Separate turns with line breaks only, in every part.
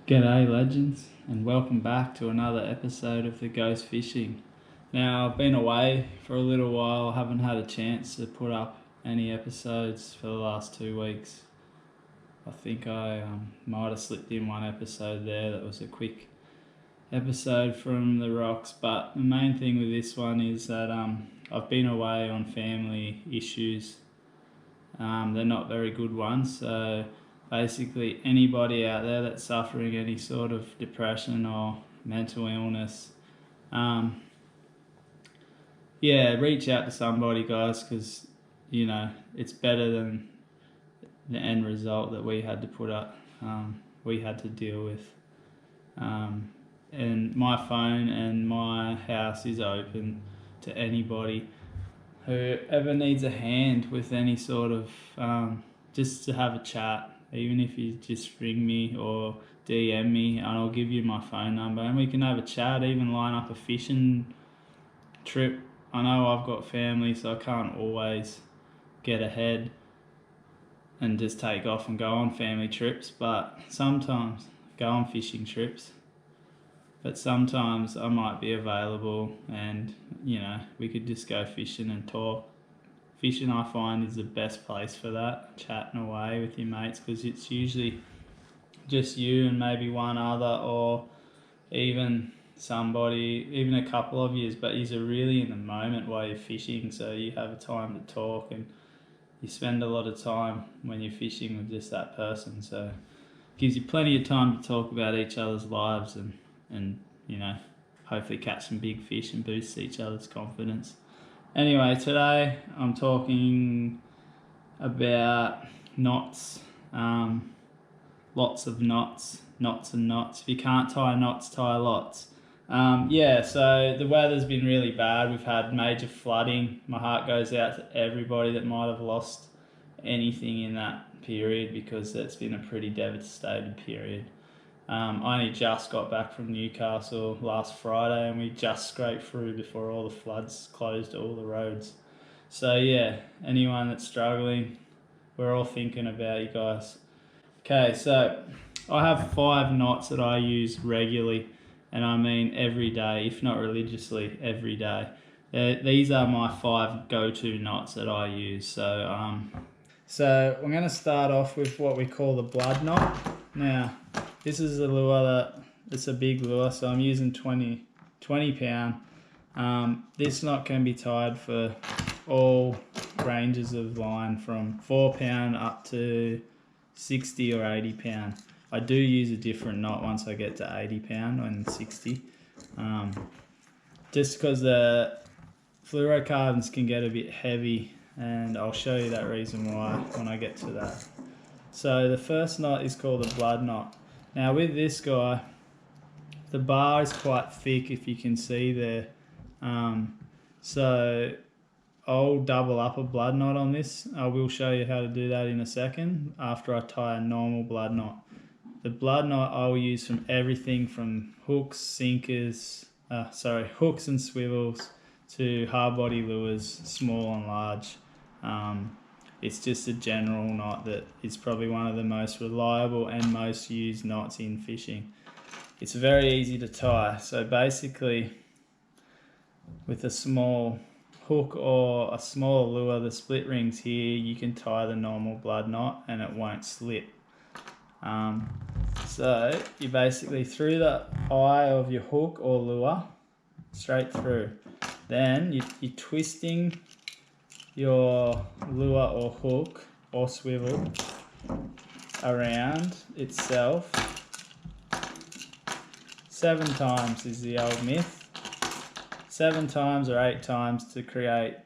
G'day legends, and welcome back to another episode of the Ghost Fishing. Now, I've been away for a little while, haven't had a chance to put up any episodes for the last 2 weeks. I think I might have slipped in one episode there that was a quick episode from the rocks, but the main thing with this one is that I've been away on family issues. They're not very good ones, so basically anybody out there that's suffering any sort of depression or mental illness, reach out to somebody, guys, because it's better than the end result that we had to put up, we had to deal with. And my phone and my house is open to anybody who ever needs a hand with any sort of just to have a chat. Even if you just ring me or DM me, and I'll give you my phone number and we can have a chat, even line up a fishing trip. I know I've got family, so I can't always get ahead and just take off and go on family trips, but sometimes go on fishing trips. But sometimes I might be available and, we could just go fishing and talk. Fishing, I find, is the best place for that, chatting away with your mates, because it's usually just you and maybe one other, or even somebody, even a couple of yous, but you're really in the moment while you're fishing, so you have time to talk and you spend a lot of time when you're fishing with just that person, so it gives you plenty of time to talk about each other's lives and hopefully catch some big fish and boost each other's confidence. Anyway, today I'm talking about knots, lots of knots and knots. If you can't tie knots, tie lots. So the weather's been really bad. We've had major flooding. My heart goes out to everybody that might have lost anything in that period, because it's been a pretty devastated period. I only just got back from Newcastle last Friday and we just scraped through before all the floods closed all the roads. So anyone that's struggling, we're all thinking about you guys. Okay, so I have 5 knots that I use regularly, and I mean every day, if not religiously, every day. These are my 5 go-to knots that I use. So I'm going to start off with what we call the blood knot. Now, this is a lure it's a big lure, so I'm using 20 pound. This knot can be tied for all ranges of line, from 4 pound up to 60 or 80 pound. I do use a different knot once I get to 80 pound and 60, just because the fluorocarbons can get a bit heavy, and I'll show you that reason why when I get to that. So the first knot is called the blood knot. Now with this guy, the bar is quite thick, if you can see there. So I'll double up a blood knot on this. I will show you how to do that in a second after I tie a normal blood knot. The blood knot I'll use from everything from hooks and swivels to hard body lures, small and large. It's just a general knot that is probably one of the most reliable and most used knots in fishing. It's very easy to tie. So basically, with a small hook or a small lure, the split rings here, you can tie the normal blood knot and it won't slip. So you basically, through the eye of your hook or lure, straight through. Then you're twisting your lure or hook or swivel around itself 7 times is the old myth. 7 times or 8 times to create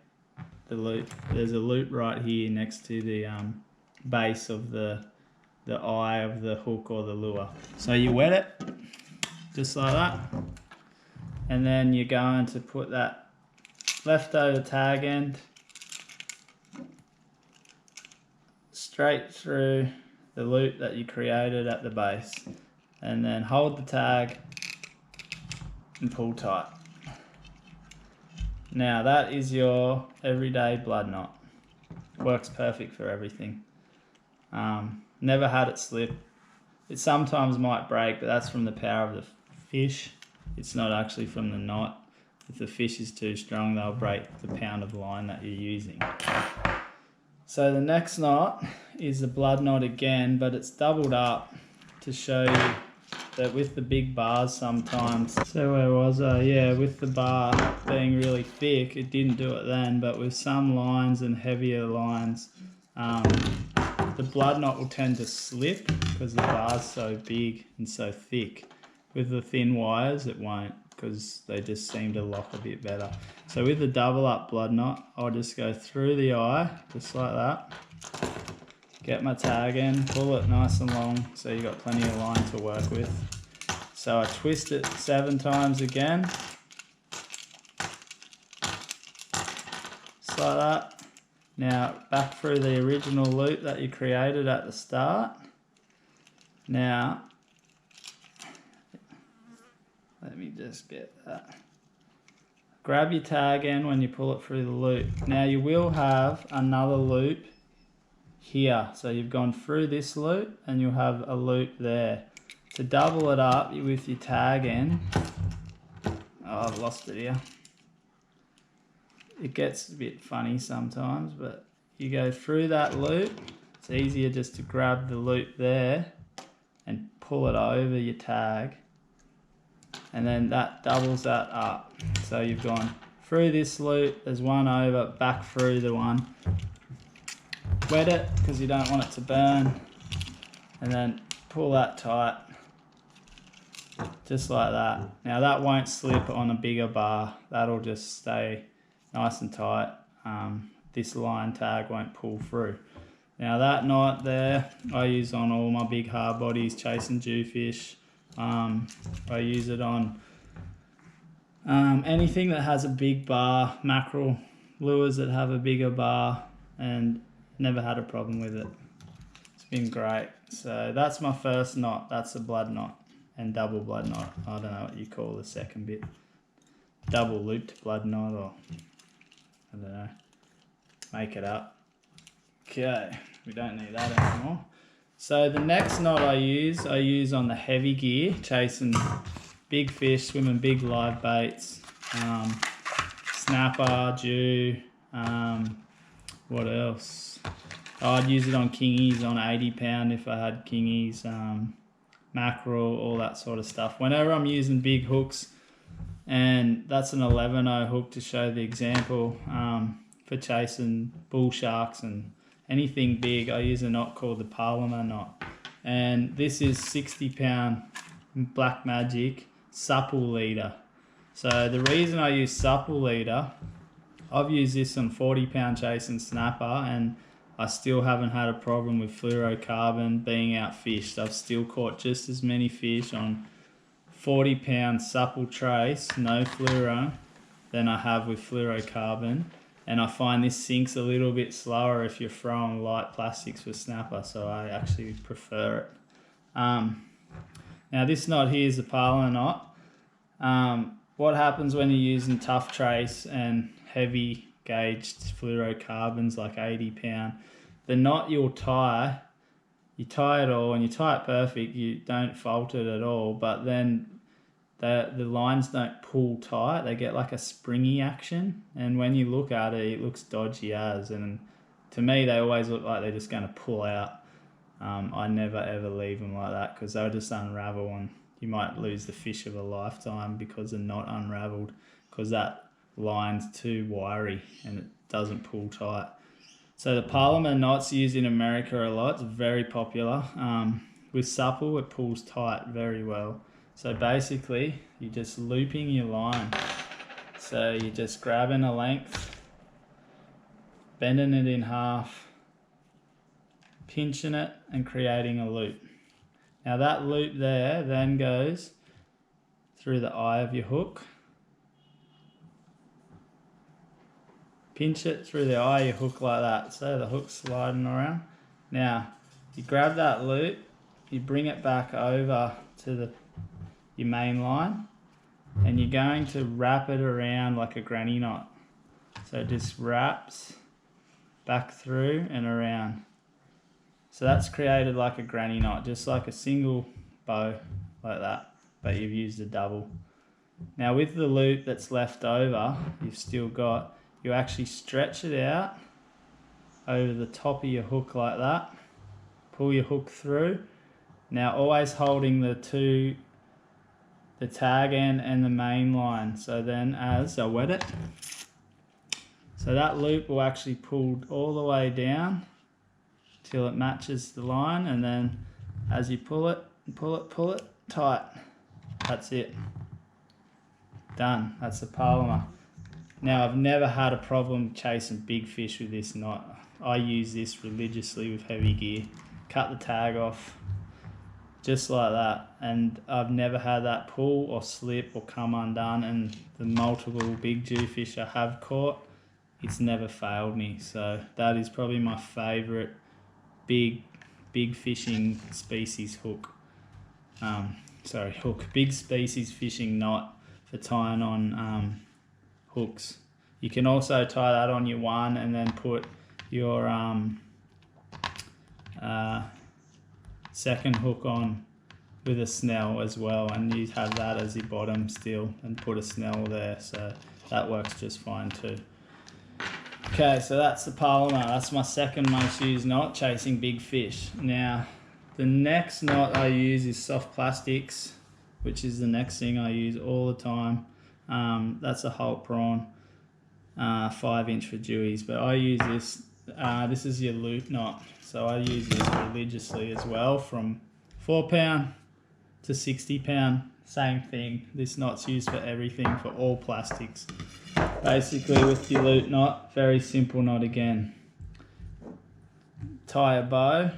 the loop. There's a loop right here next to the base of the eye of the hook or the lure. So you wet it just like that, and then you're going to put that leftover tag end straight through the loop that you created at the base, and then hold the tag and pull tight. Now that is your everyday blood knot. Works perfect for everything. Never had it slip. It sometimes might break, but that's from the power of the fish. It's not actually from the knot. If the fish is too strong, they'll break the pound of line that you're using. So the next knot is the blood knot again, but it's doubled up to show you that with the big bars sometimes. So where was I? Yeah, with the bar being really thick, it didn't do it then, but with some lines and heavier lines, the blood knot will tend to slip because the bar's so big and so thick. With the thin wires, it won't, because they just seem to lock a bit better. So with the double up blood knot, I'll just go through the eye, just like that. Get my tag in, pull it nice and long so you've got plenty of line to work with. So I twist it 7 times again. Just like that. Now back through the original loop that you created at the start. Now, let me just get that. Grab your tag in when you pull it through the loop. Now you will have another loop here. So you've gone through this loop and you'll have a loop there. To double it up with your tag in, oh, I've lost it here. It gets a bit funny sometimes, but you go through that loop. It's easier just to grab the loop there and pull it over your tag. And then that doubles that up. So you've gone through this loop, there's one over, back through the one. Wet it because you don't want it to burn, and then pull that tight, just like that. Now that won't slip on a bigger bar, that'll just stay nice and tight. This line tag won't pull through. Now that knot there, I use on all my big hard bodies, chasing jewfish. I use it on anything that has a big bar, mackerel, lures that have a bigger bar, and never had a problem with it. It's been great. So that's my first knot. That's a blood knot and double blood knot. I don't know what you call the second bit. Double looped blood knot, or I don't know. Make it up. Okay, we don't need that anymore. So the next knot I use on the heavy gear, chasing big fish, swimming big live baits, snapper, jew, what else? I'd use it on kingies on 80 pound if I had kingies, mackerel, all that sort of stuff. Whenever I'm using big hooks, and that's an 11-0 hook to show the example, for chasing bull sharks and anything big, I use a knot called the Palomar knot. And this is 60 pound Black Magic supple leader. So the reason I use supple leader, I've used this on 40 pound chasing snapper and I still haven't had a problem with fluorocarbon being outfished. I've still caught just as many fish on 40 pound supple trace, no fluoro, than I have with fluorocarbon. And I find this sinks a little bit slower if you're throwing light plastics for snapper, so I actually prefer it. Now this knot here is the Palomar knot. What happens when you're using tough trace and heavy gauged fluorocarbons like 80 pound? The knot you tie it all and you tie it perfect, you don't fault it at all, but then the lines don't pull tight, they get like a springy action, and when you look at it, it looks dodgy as, and to me they always look like they're just going to pull out. I never ever leave them like that because they'll just unravel and you might lose the fish of a lifetime because they're not unraveled, because that line's too wiry and it doesn't pull tight. So the Palomar knot's used in America a lot, it's very popular. With supple it pulls tight very well. So basically you're just looping your line. So you're just grabbing a length, bending it in half, pinching it and creating a loop. Now that loop there then goes through the eye of your hook. Pinch it through the eye of your hook like that. So the hook's sliding around. Now you grab that loop, you bring it back over to your main line, and you're going to wrap it around like a granny knot. So it just wraps back through and around. So that's created like a granny knot, just like a single bow like that, but you've used a double. Now with the loop that's left over, you've still got, you actually stretch it out over the top of your hook like that, pull your hook through. Now always holding the tag end and the main line. So then as I wet it, so that loop will actually pull all the way down till it matches the line, and then as you pull it tight. That's it. Done. That's the Palomar. Now I've never had a problem chasing big fish with this knot. I use this religiously with heavy gear. Cut the tag off just like that, and I've never had that pull or slip or come undone, and the multiple big jewfish I have caught, it's never failed me. So that is probably my favourite big fishing species hook. Big species fishing knot for tying on hooks. You can also tie that on your one and then put your second hook on with a snell as well, and you have that as your bottom still and put a snell there, so that works just fine too. Okay, so that's the Palomar. That's my second most used knot, chasing big fish. Now the next knot I use is soft plastics, which is the next thing I use all the time. That's a Holt prawn, 5" for dewies, but I use this. This is your loop knot, so I use this religiously as well, from 4 pound to 60 pound, same thing. This knot's used for everything, for all plastics. Basically with your loop knot, very simple knot again. Tie a bow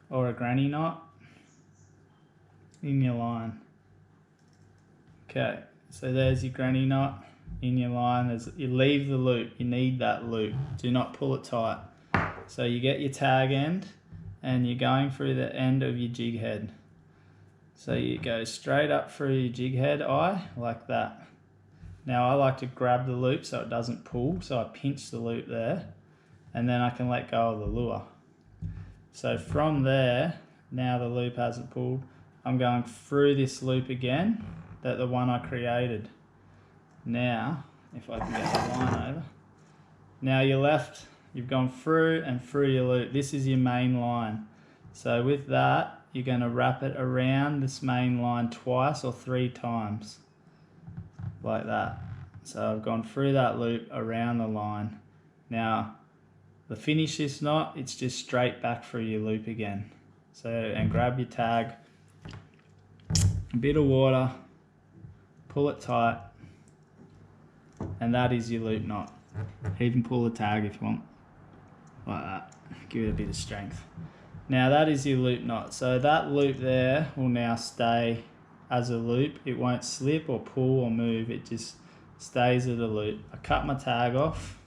or a granny knot in your line. Okay, so there's your granny knot in your line. You leave the loop, you need that loop. Do not pull it tight. So you get your tag end and you're going through the end of your jig head. So you go straight up through your jig head eye like that. Now I like to grab the loop so it doesn't pull, so I pinch the loop there and then I can let go of the lure. So from there, now the loop hasn't pulled, I'm going through this loop again, the one I created. Now, if I can get the line over. Now you've gone through and through your loop. This is your main line. So with that, you're going to wrap it around this main line twice or 3 times. Like that. So I've gone through that loop around the line. Now, to finish this knot, it's just straight back through your loop again. So, and grab your tag, a bit of water, pull it tight, and that is your loop knot. Even pull the tag if you want, like that. Give it a bit of strength. Now that is your loop knot. So that loop there will now stay as a loop. It won't slip or pull or move, it just stays as a loop. I cut my tag off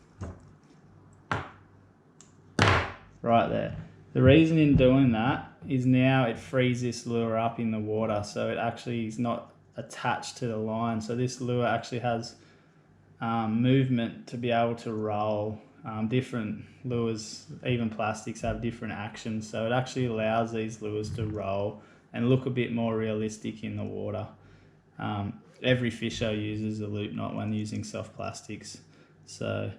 right there. The reason in doing that is now it frees this lure up in the water, so it actually is not attached to the line. So this lure actually has movement to be able to roll. Different lures, even plastics, have different actions, so it actually allows these lures to roll and look a bit more realistic in the water. Every fisher uses a loop knot when using soft plastics. So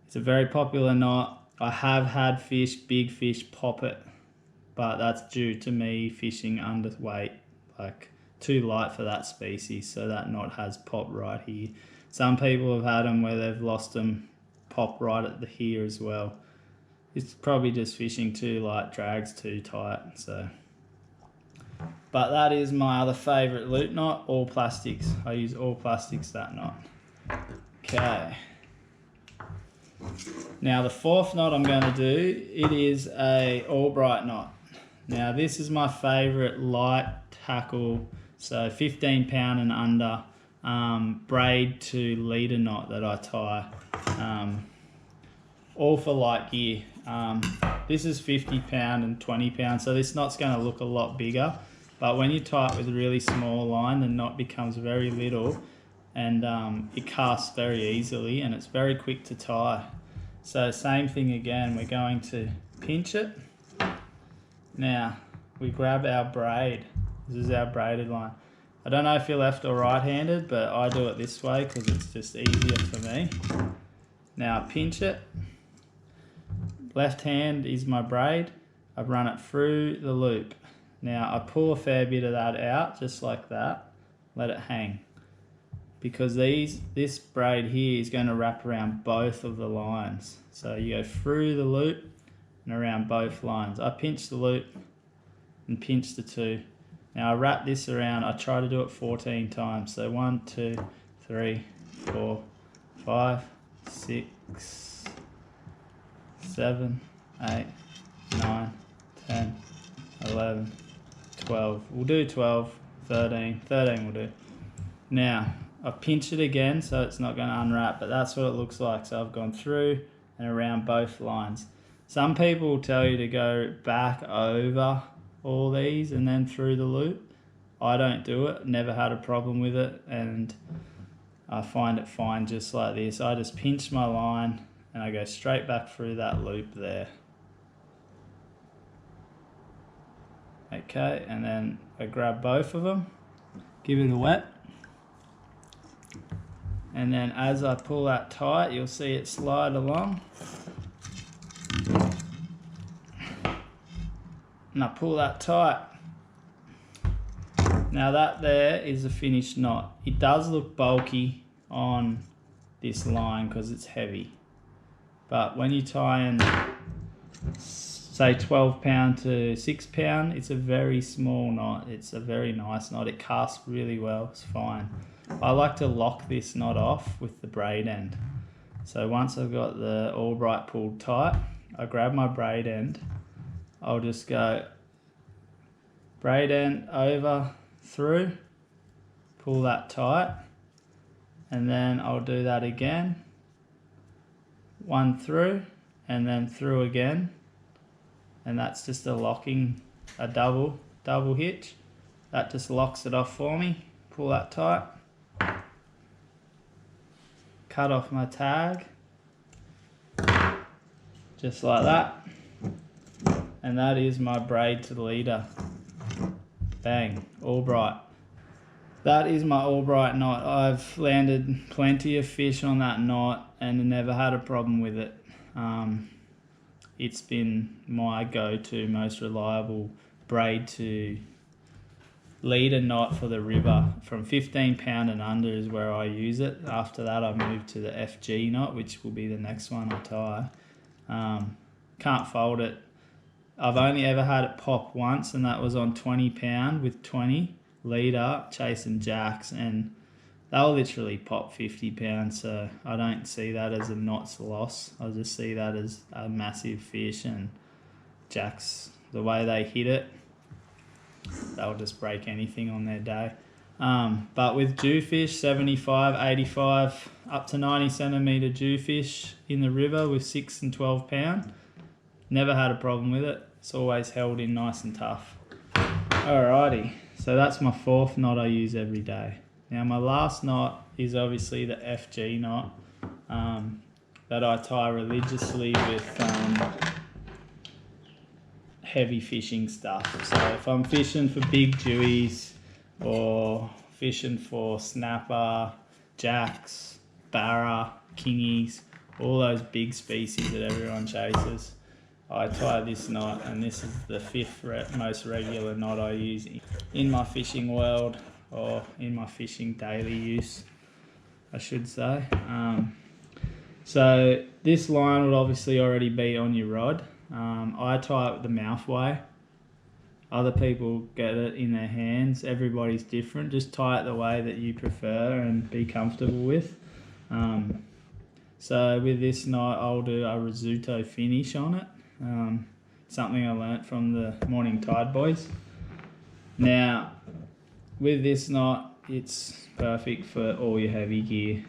it's a very popular knot. I have had big fish pop it, but that's due to me fishing underweight, like too light for that species, so that knot has popped right here. Some people have had them where they've lost them pop right at the here as well. It's probably just fishing too light, drags too tight, so. But that is my other favourite loop knot, all plastics. I use all plastics, that knot. Okay. Now the fourth knot I'm going to do, it is a Albright knot. Now this is my favourite light tackle, so 15 pound and under, braid to leader knot that I tie. All for light gear. This is 50 pound and 20 pound, so this knot's going to look a lot bigger, but when you tie it with a really small line, the knot becomes very little and it casts very easily and it's very quick to tie. So same thing again, we're going to pinch it. Now we grab our braid. This is our braided line. I don't know if you're left or right-handed, but I do it this way because it's just easier for me. Now I pinch it. Left hand is my braid. I run it through the loop. Now I pull a fair bit of that out, just like that. Let it hang. Because this braid here is going to wrap around both of the lines. So you go through the loop and around both lines. I pinch the loop and pinch the two. Now I wrap this around, I try to do it 14 times. So 1, 2, 3, 4, 5, 6, 7, 8, 9, 10, 11, 12. We'll do 12, 13 will do. Now, I pinch it again so it's not going to unwrap, but that's what it looks like. So I've gone through and around both lines. Some people will tell you to go back over all these and then through the loop. I don't do it, never had a problem with it, and I find it fine just like this. I just pinch my line and I go straight back through that loop there. Okay, and then I grab both of them, give it a wet. And then as I pull that tight, you'll see it slide along. And I pull that tight. Now that there is a finished knot. It does look bulky on this line because it's heavy. But when you tie in, say 12 pound to 6 pound, it's a very small knot. It's a very nice knot. It casts really well, it's fine. I like to lock this knot off with the braid end. So once I've got the Albright pulled tight, I grab my braid end. I'll just go braid end over, through, pull that tight, and then I'll do that again. One through, and then through again. And that's just a locking, a double hitch. That just locks it off for me. Pull that tight. Cut off my tag, just like that, and that is my braid to leader. Bang, Albright. That is my Albright knot. I've landed plenty of fish on that knot and never had a problem with it. It's been my go-to, most reliable braid to leader knot for the river. From 15 pound and under is where I use it. After that I moved to the FG knot, which will be the next one I tie. Can't fold it. I've only ever had it pop once, and that was on 20 pound with 20 leader chasing jacks, and they'll literally pop 50 pounds, so I don't see that as a knot's loss. I just see that as a massive fish, and jacks, the way they hit it, they'll just break anything on their day. But with jewfish, 75, 85, up to 90 centimetre jewfish in the river with 6 and 12 pound, never had a problem with it. It's always held in nice and tough. Alrighty, so that's my fourth knot I use every day. Now my last knot is obviously the FG knot that I tie religiously with heavy fishing stuff. So if I'm fishing for big dewies or fishing for snapper, jacks, barra, kingies, all those big species that everyone chases, I tie this knot, and this is the fifth most regular knot I use in my fishing world, or in my fishing daily use, I should say. So this line would obviously already be on your rod. I tie it the mouth way. Other people get it in their hands. Everybody's different. Just tie it the way that you prefer and be comfortable with. So with this knot, I'll do a risotto finish on it. Something I learnt from the Morning Tide boys. Now, with this knot, it's perfect for all your heavy gear.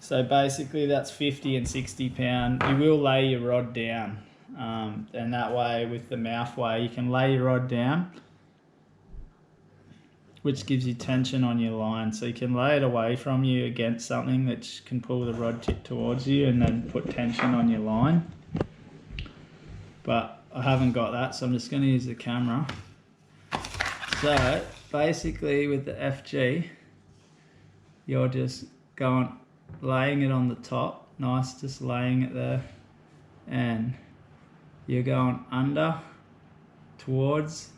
So basically that's 50 and 60 pound. You will lay your rod down. And that way, with the mouth way, you can lay your rod down, which gives you tension on your line. So you can lay it away from you against something that can pull the rod tip towards you, and then put tension on your line. but I haven't got that, so I'm just going to use the camera. So basically with the FG, you're just laying it on the top, nice, just laying it there, and you're going under, towards,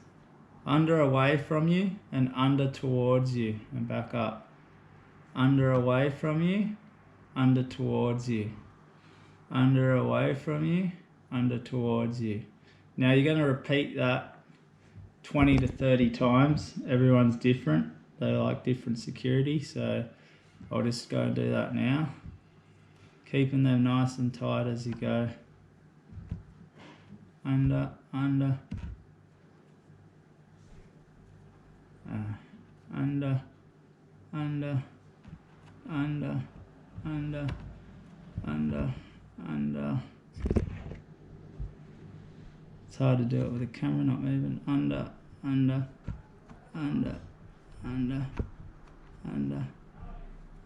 under away from you, and under towards you, and back up. Under away from you, under towards you. Under away from you, under towards you. Now you're going to repeat that 20 to 30 times. Everyone's different. They like different security, so I'll just go and do that now. Keeping them nice and tight as you go. Under, under. Under, under, under, under, under, under. It's hard to do it with the camera not moving. Under, under, under, under, under,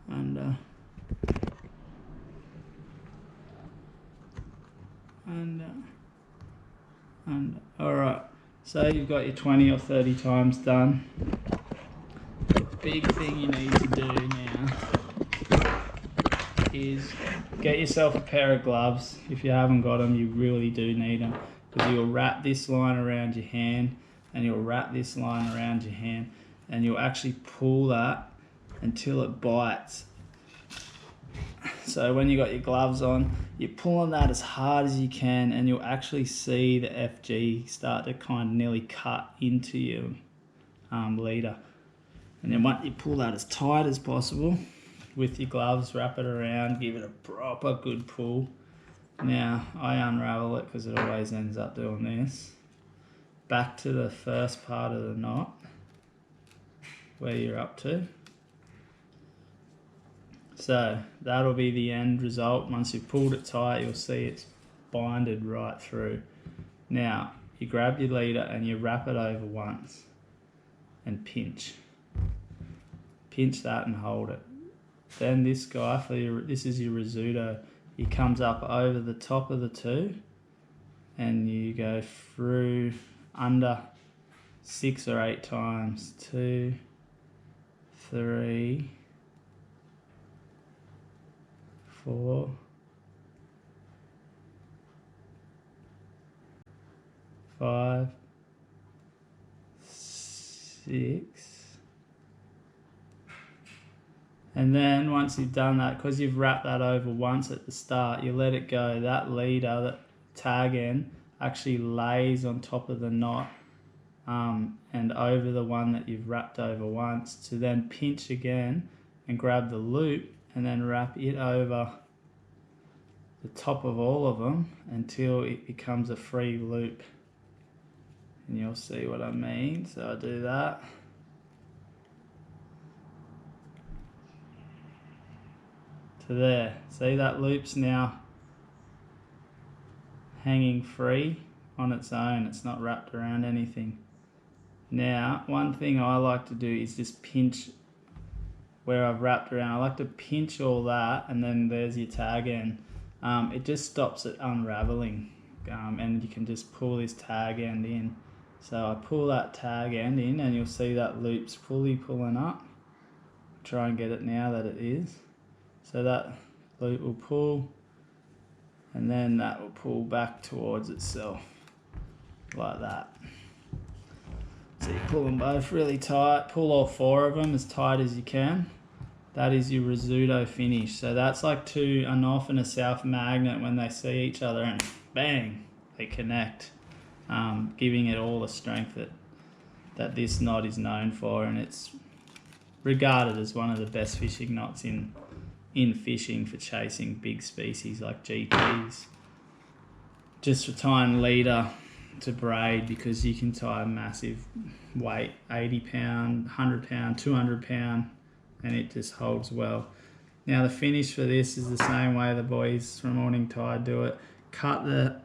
under, under, under. Alright, so you've got your 20 or 30 times done. The big thing you need to do now is get yourself a pair of gloves. If you haven't got them, you really do need them, because you'll wrap this line around your hand, and you'll wrap this line around your hand, and you'll actually pull that until it bites. So when you got your gloves on, you're pulling that as hard as you can, and you'll actually see the FG start to kind of nearly cut into your leader. And then once you pull that as tight as possible with your gloves, wrap it around, give it a proper good pull. Now I unravel it because it always ends up doing this. Back to the first part of the knot where you're up to. So that'll be the end result. Once you've pulled it tight, you'll see it's binded right through. Now you grab your leader and you wrap it over once and pinch. Pinch that and hold it. Then this guy, this is your risotto, he comes up over the top of the two, and you go through under 6 or 8 times. 2, 3, 4, 5, 6. And then once you've done that, because you've wrapped that over once at the start, you let it go. That leader, that tag end, actually lays on top of the knot and over the one that you've wrapped over once, to then pinch again and grab the loop and then wrap it over the top of all of them until it becomes a free loop. And you'll see what I mean. So I do that. To there. See, that loop's now hanging free on its own. It's not wrapped around anything. Now, one thing I like to do is just pinch where I've wrapped around. I like to pinch all that, and then there's your tag end. It just stops it unraveling, and you can just pull this tag end in. So I pull that tag end in, and you'll see that loop's fully pulling up. Try and get it now that it is. So that loop will pull, and then that will pull back towards itself, like that. So you pull them both really tight, pull all 4 of them as tight as you can. That is your risotto finish. So that's like a north and a south magnet when they see each other, and bang, they connect, giving it all the strength that this knot is known for, and it's regarded as one of the best fishing knots in fishing for chasing big species like GTs. Just for tying leader to braid, because you can tie a massive weight, 80 pound, 100 pound, 200 pound, and it just holds well. Now the finish for this is the same way the boys from Morning Tide do it. Cut the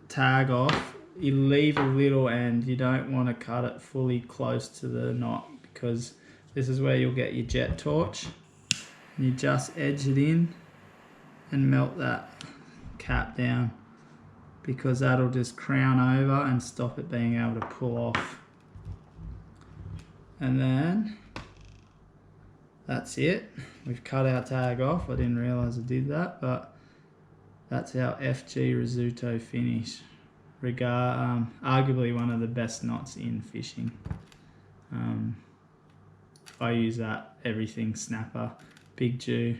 tag off. You leave a little end. You don't want to cut it fully close to the knot, because this is where you'll get your jet torch. You just edge it in and melt that cap down, because that'll just crown over and stop it being able to pull off. And then that's it. We've cut our tag off. I didn't realise I did that, but that's our FG Risotto finish. Arguably one of the best knots in fishing. I use that everything snapper, big Jew.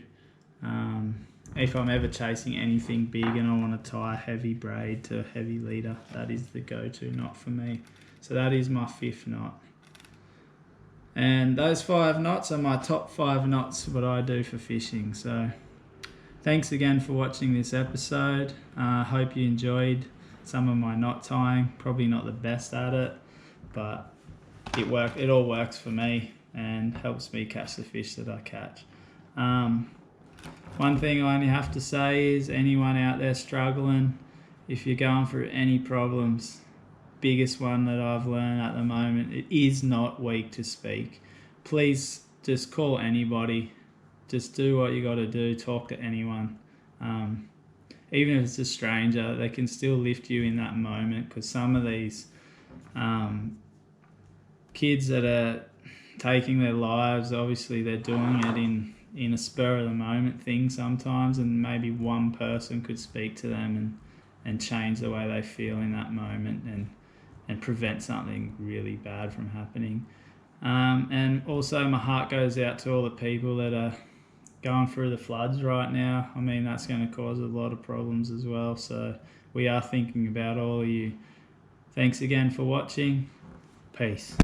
If I'm ever chasing anything big and I want to tie heavy braid to heavy leader, that is the go-to knot for me. So that is my 5th knot. And those 5 knots are my top 5 knots what I do for fishing. So thanks again for watching this episode. Hope you enjoyed some of my knot tying. Probably not the best at it, but it all works for me and helps me catch the fish that I catch. One thing I only have to say is, anyone out there struggling, if you're going through any problems, biggest one that I've learned at the moment, it is not weak to speak. Please just call anybody. Just do what you got to do. Talk to anyone. Even if it's a stranger, they can still lift you in that moment, because some of these kids that are taking their lives, obviously they're doing it in a spur of the moment thing sometimes, and maybe one person could speak to them and change the way they feel in that moment and prevent something really bad from happening. And also my heart goes out to all the people that are going through the floods right now. I mean, that's going to cause a lot of problems as well. So we are thinking about all of you. Thanks again for watching. Peace.